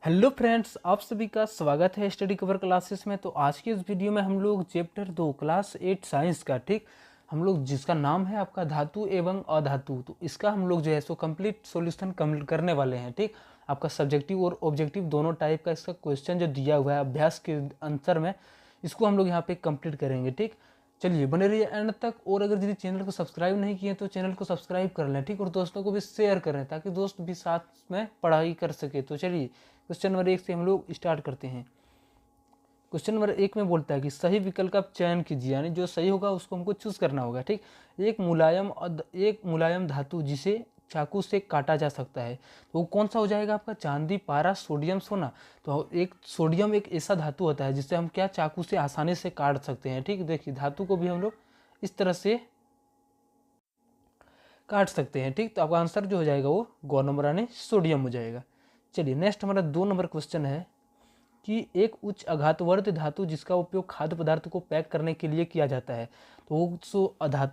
Hello friends, आप सभी का स्वागत है स्टडी कवर क्लासेस में। तो आज की इस वीडियो में हम लोग चैप्टर 2 क्लास 8 साइंस का हम लोग जिसका नाम है आपका धातु एवं अधातु, तो इसका हम लोग जो है सो कंप्लीट सॉल्यूशन करने वाले हैं। आपका सब्जेक्टिव और ऑब्जेक्टिव दोनों टाइप का इसका क्वेश्चन जो दिया हुआ है अभ्यास के आंसर में, इसको हम लोग यहाँ पे कंप्लीट करेंगे। चलिए बने रहिए एंड तक। और अगर यदि चैनल को सब्सक्राइब नहीं किए तो चैनल को सब्सक्राइब कर लें, और दोस्तों को भी शेयर करें ताकि दोस्त भी साथ में पढ़ाई कर सके। तो चलिए क्वेश्चन नंबर 1 से हम लोग स्टार्ट करते हैं। क्वेश्चन नंबर 1 में बोलता है कि सही विकल्प का चयन कीजिए, यानी जो सही होगा उसको हमको चूज करना होगा। एक मुलायम धातु जिसे चाकू से काटा जा सकता है, तो वो कौन सा हो जाएगा आपका? चांदी, पारा, सोडियम, सोना। तो एक सोडियम एक ऐसा धातु होता है जिससे हम क्या चाकू से आसानी से काट सकते हैं। देखिए धातु को भी हम लोग इस तरह से काट सकते हैं। तो आपका आंसर जो हो जाएगा वो गौ नंबर यानी सोडियम हो जाएगा। चलिए नेक्स्ट हमारा 2 नंबर क्वेश्चन है कि एक उच्च आघातवर्ध धातु जिसका उपयोग खाद्य पदार्थ को पैक करने के लिए किया जाता है, तो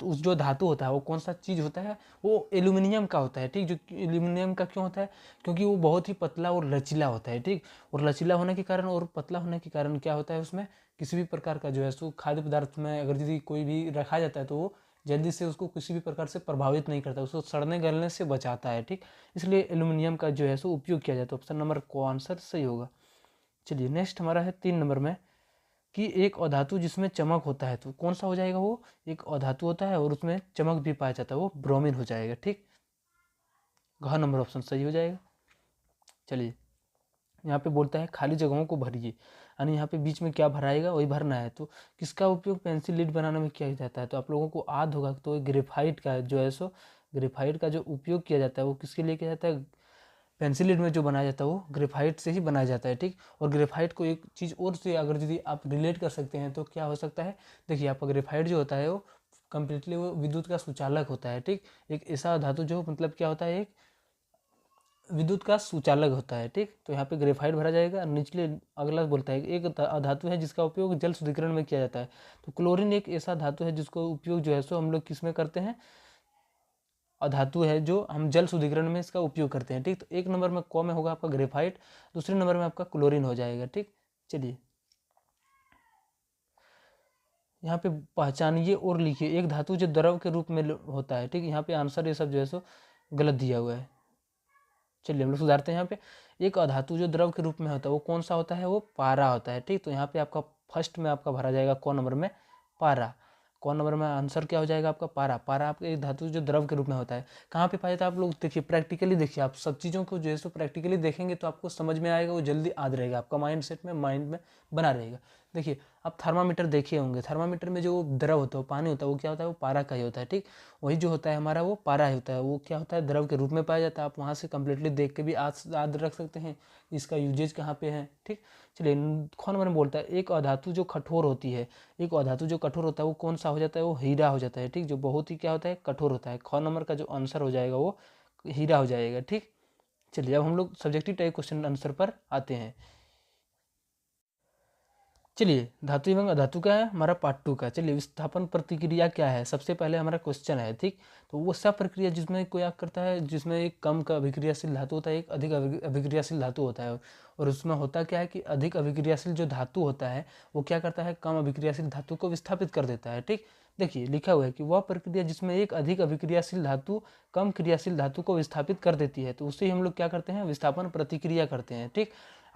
उस जो धातु होता है वो कौन सा चीज़ होता है? वो एल्यूमिनियम का होता है। जो एल्यूमिनियम का क्यों होता है? क्योंकि वो बहुत ही पतला और लचीला होता है। और लचीला होने के कारण और पतला होने के कारण क्या होता है, उसमें किसी भी प्रकार का जो है सो खाद्य पदार्थ में अगर यदि कोई भी रखा जाता है तो वो जल्दी से उसको किसी भी प्रकार से प्रभावित नहीं करता, उसको सड़ने गलने से बचाता है। इसलिए एल्यूमिनियम का जो है सो उपयोग किया जाता है। ऑप्शन नंबर को आंसर सही होगा। चलिए नेक्स्ट हमारा है 3 नंबर में कि एक अधातु जिसमें चमक होता है, तो कौन सा हो जाएगा? वो एक अधातु होता है और उसमें चमक भी पाया जाता है, वो ब्रोमीन हो जाएगा। घ नंबर ऑप्शन सही हो जाएगा। चलिए यहाँ पे बोलता है खाली जगहों को भरिए, यानी यहाँ पे बीच में क्या भराएगा वही भरना है। तो किसका उपयोग पेंसिल लीड बनाने में किया जाता है? तो आप लोगों को याद होगा तो ग्रेफाइट का जो है सो ग्रेफाइट का जो उपयोग किया जाता है वो किसके लिए किया जाता है? पेंसिल लीड में जो बनाया जाता है वो ग्रेफाइट से ही बनाया जाता है। और ग्रेफाइट को एक चीज़ और से अगर यदि आप रिलेट कर सकते हैं तो क्या हो सकता है? देखिए आपका ग्रेफाइट जो होता है वो कम्प्लीटली वो विद्युत का सुचालक होता है। एक ऐसा धातु जो मतलब क्या होता है, एक विद्युत का सुचालक होता है। तो यहाँ पे ग्रेफाइट भरा जाएगा। निचले अगला बोलता है एक धातु है जिसका उपयोग जल शुद्धिकरण में किया जाता है, तो क्लोरीन एक ऐसा धातु है जिसको उपयोग जो है सो हम लोग किस में करते हैं? अधातु है जो हम जल शुद्धिकरण में इसका उपयोग करते हैं। तो एक नंबर में कौ में होगा आपका ग्रेफाइट, दूसरे नंबर में आपका क्लोरीन हो जाएगा। चलिए यहाँ पे पहचानिए और लिखिए एक धातु जो द्रव के रूप में होता है। यहाँ पे आंसर ये सब जो है सो गलत दिया हुआ है। चलिए हम लोग सुधारते हैं। यहाँ पे एक अधातु जो द्रव के रूप में होता है वो कौन सा होता है? वो पारा होता है। तो यहाँ पे आपका फर्स्ट में आपका भरा जाएगा कौन नंबर में? पारा। कौन नंबर में आंसर क्या हो जाएगा आपका? पारा। पारा आपका एक धातु जो द्रव के रूप में होता है। कहाँ पे पाया जाता है? आप लोग देखिए प्रैक्टिकली देखिए, आप सब चीज़ों को जो है सो प्रैक्टिकली देखेंगे तो आपको समझ में आएगा, वो जल्दी याद रहेगा, आपका माइंड में बना रहेगा। देखिए आप थर्मामीटर देखे होंगे, थर्मामीटर में जो द्रव होता है वो पानी होता है, वो क्या होता है? वो पारा का ही होता है। वही जो होता है हमारा वो पारा ही होता है। वो क्या होता है? द्रव के रूप में पाया जाता है। आप वहाँ से कंप्लीटली देख के भी याद रख सकते हैं इसका यूजेज कहाँ पे है। चलिए ख नंबर में बोलता है एक अधातु जो कठोर होती है, एक अधातु जो कठोर होता है वो कौन सा हो जाता है? वो हीरा हो जाता है। जो बहुत ही क्या होता है? कठोर होता है। ख नंबर का जो आंसर हो जाएगा वो हीरा हो जाएगा। चलिए अब हम लोग सब्जेक्टिव टाइप क्वेश्चन आंसर पर आते हैं। चलिए धातु एवं अधातु का है हमारा पार्ट 2 का। चलिए विस्थापन प्रतिक्रिया क्या है, सबसे पहले हमारा क्वेश्चन है। तो वो सब प्रक्रिया जिसमें कोई क्या करता है, जिसमें एक कम का अभिक्रियाशील धातु होता है, एक अधिक अभिक्रियाशील धातु होता है। और उसमें होता क्या है कि अधिक अभिक्रियाशील जो धातु होता है वो क्या करता है? कम अभिक्रियाशील धातु को विस्थापित कर देता है। देखिए लिखा हुआ है कि वह प्रक्रिया जिसमें एक अधिक अभिक्रियाशील धातु कम क्रियाशील धातु को विस्थापित कर देती है, तो उससे हम लोग क्या करते हैं? विस्थापन प्रतिक्रिया करते हैं।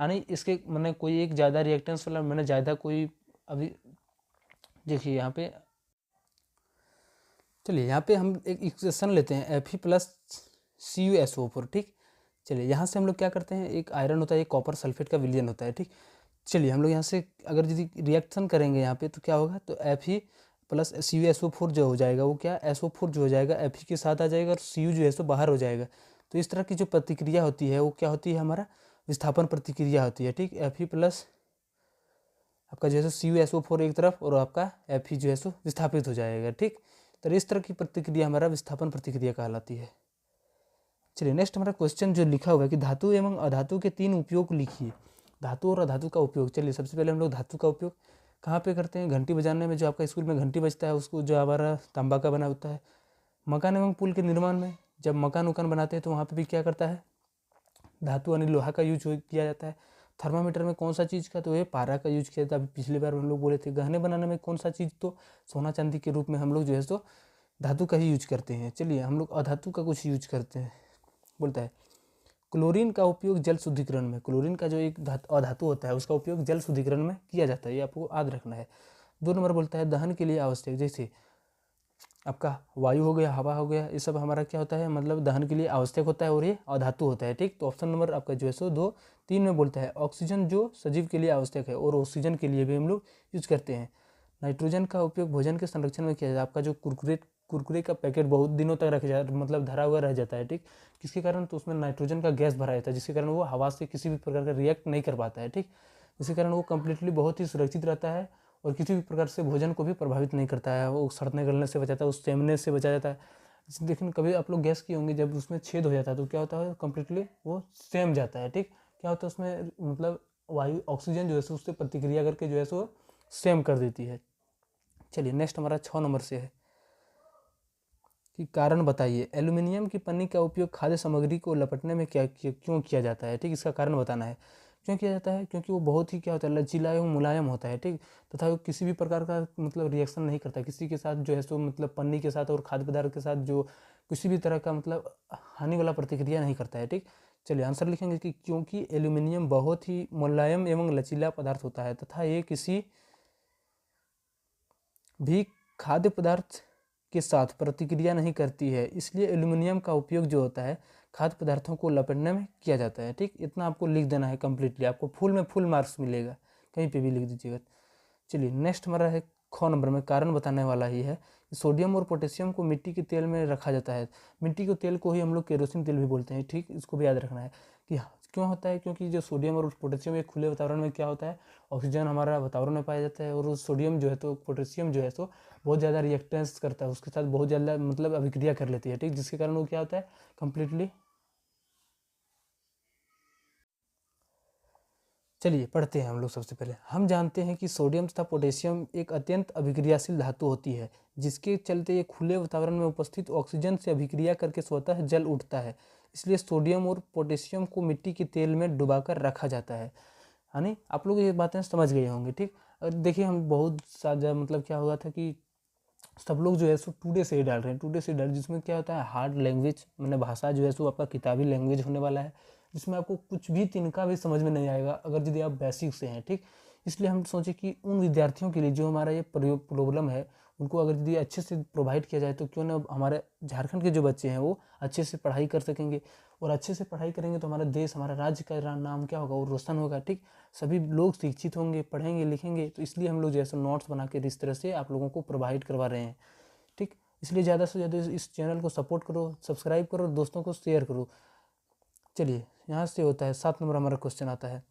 यानी इसके मैंने कोई एक ज़्यादा रिएक्टेंस वाला मैंने ज़्यादा कोई अभी देखिए यहाँ पे, चलिए यहाँ पे हम एक इक्वेशन लेते हैं Fe+CuSO4। चलिए यहाँ से हम लोग क्या करते हैं, एक आयरन होता है, एक कॉपर सल्फेट का विलयन होता है। चलिए हम लोग यहाँ से अगर यदि रिएक्शन करेंगे यहाँ पे तो क्या होगा? तो Fe+CuSO4 जो हो जाएगा वो क्या? SO4 जो हो जाएगा Fe के साथ आ जाएगा और Cu जो है सो बाहर हो जाएगा। तो इस तरह की जो प्रतिक्रिया होती है वो क्या होती है? हमारा विस्थापन प्रतिक्रिया होती है। Fe+ आपका जो है CuSO4 एक तरफ और आपका Fe जो है सो विस्थापित हो जाएगा। तो इस तरह की प्रतिक्रिया हमारा विस्थापन प्रतिक्रिया कहलाती है। चलिए नेक्स्ट हमारा क्वेश्चन जो लिखा हुआ है कि धातु एवं अधातु के 3 उपयोग लिखिए। धातु और अधातु का उपयोग। चलिए सबसे पहले हम लोग धातु का उपयोग कहाँ पे करते हैं? घंटी बजाने में, जो आपका स्कूल में घंटी बजता है उसको जो हमारा तांबा का बना होता है। मकान एवं पुल के निर्माण में, जब मकान उकान बनाते हैं तो वहाँ पे भी क्या करता है? धातु यानी लोहा का यूज किया जाता है। थर्मामीटर में कौन सा चीज़ का, तो ये पारा का यूज किया जाता है। अभी पिछली बार हम लोग बोले थे गहने बनाने में कौन सा चीज़, तो सोना चांदी के रूप में हम लोग जो है सो धातु का ही यूज करते हैं। चलिए हम लोग अधातु का कुछ यूज करते हैं। बोलता है क्लोरीन का उपयोग जल शुद्धिकरण में, क्लोरीन का जो एक अधातु होता है उसका उपयोग जल शुद्धिकरण में किया जाता है, ये आपको याद रखना है। 2 नंबर बोलता है दहन के लिए आवश्यक, जैसे आपका वायु हो गया, हवा हो गया, ये सब हमारा क्या होता है, मतलब दहन के लिए आवश्यक होता है और ये अधातु होता है। ठीक, तो ऑप्शन नंबर आपका जो है सो 2। 3 में बोलता है ऑक्सीजन जो सजीव के लिए आवश्यक है और ऑक्सीजन के लिए भी हम लोग यूज करते हैं। नाइट्रोजन का उपयोग भोजन के संरक्षण में किया जाता है। आपका जो कुरकुरे का पैकेट बहुत दिनों तक रख जाता, मतलब धरा हुआ रह जाता है। ठीक, किसके कारण, तो उसमें नाइट्रोजन का गैस भरा जाता है, जिसके कारण वो हवा से किसी भी प्रकार का रिएक्ट नहीं कर पाता है। ठीक, जिसके कारण वो कम्प्लीटली बहुत ही सुरक्षित रहता है और किसी भी प्रकार से भोजन को भी प्रभावित नहीं करता है। वो सड़ने गलने से बचाता है, उस सेमने से बचा जाता है। लेकिन कभी आप लोग गैस किए होंगे, जब उसमें छेद हो जाता है तो क्या होता है, कम्प्लीटली वो सेम जाता है। ठीक, क्या होता है उसमें, मतलब वायु ऑक्सीजन जो है उससे प्रतिक्रिया करके जो है सो सेम कर देती है। चलिए नेक्स्ट हमारा 6 नंबर से है कि कारण बताइए एल्यूमिनियम की पन्नी का उपयोग खाद्य सामग्री को लपेटने में क्यों किया जाता है। ठीक, इसका कारण बताना है। क्यों किया जाता है, क्योंकि वो बहुत ही क्या होता है, लचीला एवं मुलायम होता है। ठीक, तथा वो किसी भी प्रकार का मतलब रिएक्शन नहीं करता किसी के साथ जो है सो, मतलब पन्नी के साथ और खाद्य पदार्थ के साथ जो किसी भी तरह का मतलब हानि वाला प्रतिक्रिया नहीं करता है। ठीक, चलिए आंसर लिखेंगे कि क्योंकि एल्यूमिनियम बहुत ही मुलायम एवं लचीला पदार्थ होता है तथा ये किसी भी खाद्य पदार्थ के साथ प्रतिक्रिया नहीं करती है, इसलिए एल्यूमिनियम का उपयोग जो होता है खाद्य पदार्थों को लपेटने में किया जाता है। ठीक, इतना आपको लिख देना है कंप्लीटली, आपको फुल में फुल मार्क्स मिलेगा, कहीं पे भी लिख दीजिएगा। चलिए नेक्स्ट हमारा है ख नंबर में, कारण बताने वाला ही है। सोडियम और पोटेशियम को मिट्टी के तेल में रखा जाता है। मिट्टी के तेल को ही हम लोग केरोसिन तेल भी बोलते हैं। ठीक, इसको भी याद रखना है कि क्यों होता है, क्योंकि जो सोडियम और पोटेशियम एक खुले वातावरण में क्या होता है, ऑक्सीजन हमारा वातावरण में पाया जाता है और वो सोडियम जो है तो पोटेशियम जो है तो बहुत ज़्यादा रिएक्टेंस करता है, उसके साथ बहुत ज़्यादा मतलब अभिक्रिया कर लेती है। ठीक, जिसके कारण वो क्या होता है, कम्प्लीटली। चलिए पढ़ते हैं हम लोग। सबसे पहले हम जानते हैं कि सोडियम तथा पोटेशियम एक अत्यंत अभिक्रियाशील धातु होती है, जिसके चलते ये खुले वातावरण में उपस्थित ऑक्सीजन से अभिक्रिया करके स्वतः जल उठता है। इसलिए सोडियम और पोटेशियम को मिट्टी के तेल में डुबाकर रखा जाता है। यानी आप लोग ये बातें समझ गए होंगे। ठीक, और देखिए हम बहुत सारा मतलब क्या हुआ था कि सब लोग जो है सो टुडे से ही डाल रहे हैं, टुडे से डाल, जिसमें क्या होता है हार्ड लैंग्वेज, मैंने भाषा जो है सो आपका किताबी लैंग्वेज होने वाला है, जिसमें आपको कुछ भी तिनका भी समझ में नहीं आएगा अगर यदि आप बेसिक से हैं। ठीक, इसलिए हम सोचे कि उन विद्यार्थियों के लिए जो हमारा ये प्रॉब्लम है, उनको अगर यदि अच्छे से प्रोवाइड किया जाए तो क्यों ना हमारे झारखंड के जो बच्चे हैं वो अच्छे से पढ़ाई कर सकेंगे, और अच्छे से पढ़ाई करेंगे तो हमारा देश, हमारा राज्य का नाम क्या होगा, वो रोशन होगा। ठीक, सभी लोग शिक्षित होंगे, पढ़ेंगे लिखेंगे, तो इसलिए हम लोग जैसे नोट्स बना के इस तरह से आप लोगों को प्रोवाइड करवा रहे हैं। ठीक, इसलिए ज़्यादा से ज़्यादा इस चैनल को सपोर्ट करो, सब्सक्राइब करो, दोस्तों को शेयर करो। चलिए यहाँ से होता है 7 नंबर हमारा क्वेश्चन आता है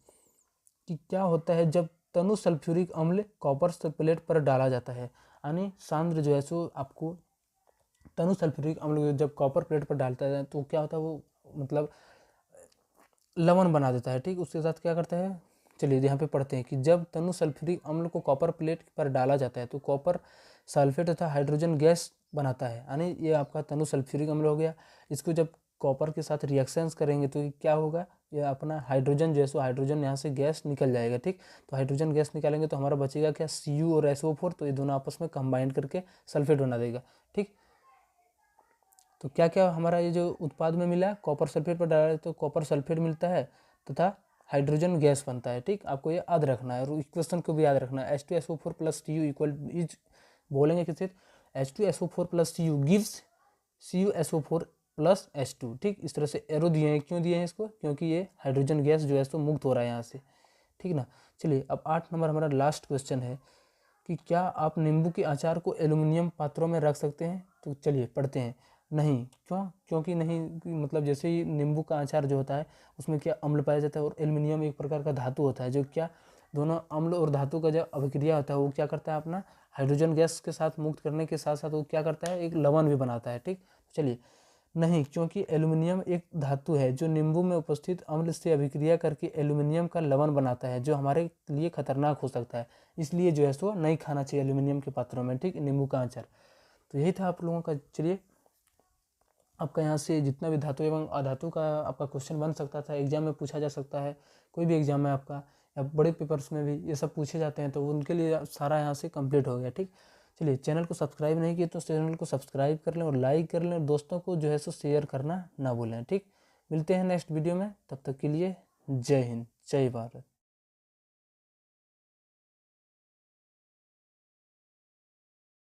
कि क्या होता है जब तनु सल्फ्यूरिक अम्ल कॉपर प्लेट पर डाला जाता है। यानी सांद्र जो है सो आपको तनु सल्फ्यूरिक अम्ल जब कॉपर प्लेट पर डालता है तो क्या होता है, वो मतलब लवण बना देता है। ठीक, उसके साथ क्या करता है, चलिए यहाँ पे पढ़ते हैं कि जब तनु सल्फ्यूरिक अम्ल को कॉपर प्लेट पर डाला जाता है तो कॉपर सल्फेट तथा हाइड्रोजन गैस बनाता है। यानी ये आपका तनु सल्फ्यूरिक अम्ल हो गया। इसको जब कॉपर के साथ रिएक्शंस करेंगे तो क्या होगा, ये अपना हाइड्रोजन जो है सो हाइड्रोजन यहाँ से गैस निकल जाएगा। ठीक, तो हाइड्रोजन गैस निकालेंगे तो हमारा बचेगा क्या, Cu और SO4, तो ये दोनों आपस में कंबाइंड करके सल्फेट बना देगा। ठीक, तो क्या क्या हमारा ये जो उत्पाद में मिला, कॉपर सल्फेट पर डाला तो कॉपर सल्फेट मिलता है तथा हाइड्रोजन गैस बनता है। ठीक, आपको ये याद रखना है और इक्वेशन को भी याद रखना है। H2SO4 plus Cu equal is बोलेंगे किसे, H2SO4 plus Cu gives CuSO4 plus H2। ठीक, इस तरह से एरो दिए हैं, क्यों दिए हैं इसको, क्योंकि ये हाइड्रोजन गैस जो है सो मुक्त हो रहा है यहाँ से। ठीक ना, चलिए अब 8 नंबर हमारा लास्ट क्वेश्चन है कि क्या आप नींबू के अचार को एल्यूमिनियम पात्रों में रख सकते हैं। तो चलिए पढ़ते हैं। नहीं, क्यों, क्योंकि नहीं, मतलब जैसे ही नींबू का अचार जो होता है उसमें क्या अम्ल पाया जाता है और एल्यूमिनियम एक प्रकार का धातु होता है, जो क्या दोनों अम्ल और धातु का जो अभिक्रिया होता है वो क्या करता है, अपना हाइड्रोजन गैस के साथ मुक्त करने के साथ साथ वो क्या करता है, एक लवण भी बनाता है। ठीक, चलिए नहीं, क्योंकि एल्यूमिनियम एक धातु है जो नींबू में उपस्थित अम्ल से अभिक्रिया करके एल्यूमिनियम का लवण बनाता है, जो हमारे लिए खतरनाक हो सकता है, इसलिए जो है सो नहीं खाना चाहिए एल्यूमिनियम के पात्रों में। ठीक, नींबू का अचार। तो यही था आप लोगों का। चलिए आपका यहाँ से जितना भी धातु एवं अधातु का आपका क्वेश्चन बन सकता था, एग्जाम में पूछा जा सकता है, कोई भी एग्जाम में आपका या बड़े पेपर्स में भी ये सब पूछे जाते हैं, तो उनके लिए सारा यहाँ से कंप्लीट हो गया। ठीक, चलिए चैनल को सब्सक्राइब नहीं किए तो चैनल को सब्सक्राइब कर लें और लाइक कर लें और दोस्तों को जो है सो शेयर करना ना भूलें। ठीक, मिलते हैं नेक्स्ट वीडियो में, तब तक के लिए जय हिंद, जय भारत।